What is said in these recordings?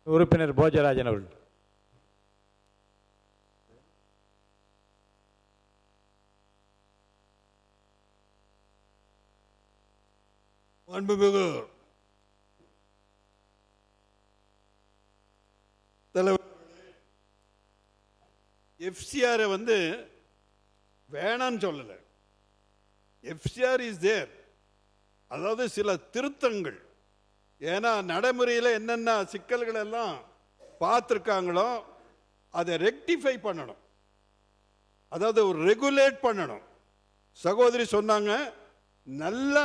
உறுப்பினர் போஜராஜன் அவர்கள். மாண்புமிகு தலைவர், FCR வேணான்னு சொல்லல. FCR is there. அதாவது சில திருத்தங்கள், ஏன்னா நடைமுறையில் என்னென்ன சிக்கல்கள் எல்லாம் பார்த்துருக்காங்களோ அதை ரெக்டிஃபை பண்ணணும், அதாவது ஒரு ரெகுலேட் பண்ணணும். சகோதரி சொன்னாங்க, நல்ல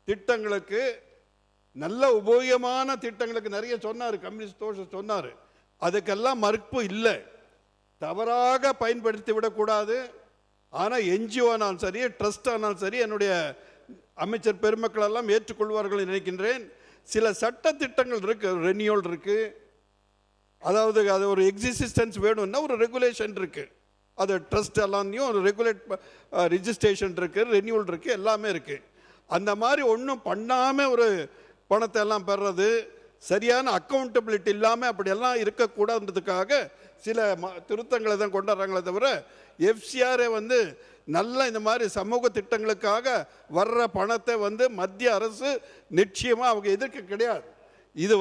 திட்டங்களுக்கு, நல்ல உபயோகமான திட்டங்களுக்கு நிறைய சொன்னார், கம்யூனிஸ்ட் தோழர் சொன்னார். அதுக்கெல்லாம் மறுப்பு இல்லை, தவறாக பயன்படுத்தி விடக்கூடாது. ஆனால் என்ஜிஓ ஆனாலும் சரி, ட்ரஸ்ட் ஆனாலும் சரி, என்னுடைய அமைச்சர் பெருமக்கள் எல்லாம் ஏற்றுக்கொள்வார்கள் நினைக்கின்றேன். சில சட்ட திட்டங்கள் இருக்கு, ரெனியூவல் இருக்கு, அதாவது அது ஒரு எக்ஸிஸ்டன்ஸ் வேணும்னா ஒரு ரெகுலேஷன் இருக்கு. அது ட்ரஸ்ட் எல்லாத்தையும் ஒரு ரெகுலேட் ரிஜிஸ்ட்ரேஷன் இருக்கு, ரெனியூவல் இருக்கு, எல்லாமே இருக்கு. அந்த மாதிரி ஒன்றும் பண்ணாமல் ஒரு பணத்தை எல்லாம் பெறுறது, சரியான அக்கௌண்டபிலிட்டி இல்லாமல் அப்படியெல்லாம் இருக்கக்கூடாதுன்றதுக்காக சில திருத்தங்களை தான் கொண்டாடுறாங்களே தவிர, FCR நல்ல இந்த மாதிரி சமூக திட்டங்களுக்காக வர்ற பணத்தை மத்திய அரசு நிச்சயமாக அவங்க எதிர்க்க கிடையாது. இது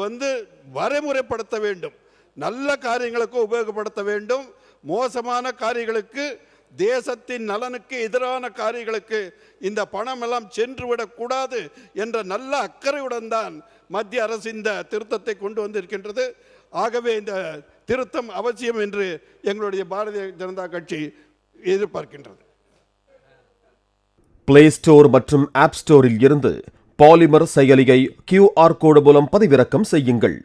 வரைமுறைப்படுத்த வேண்டும், நல்ல காரியங்களுக்கு உபயோகப்படுத்த வேண்டும். மோசமான காரியங்களுக்கு, தேசத்தின் நலனுக்கு எதிரான காரியங்களுக்கு இந்த பணம் எல்லாம் சென்று விடக்கூடாது என்ற நல்ல அக்கறையுடன் தான் மத்திய அரசு இந்த திருத்தத்தை கொண்டு வந்திருக்கின்றது. ஆகவே இந்த திருத்தம் அவசியம் என்று எங்களுடைய பாரதிய ஜனதா கட்சி எதிர்பார்க்கின்றது. பிளே ஸ்டோர் மற்றும் ஆப் ஸ்டோரில் இருந்து பாலிமர் செயலியை QR கோடு மூலம் பதிவிறக்கம் செய்யுங்கள்.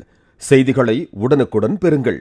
செய்திகளை உடனுக்குடன் பெறுங்கள்.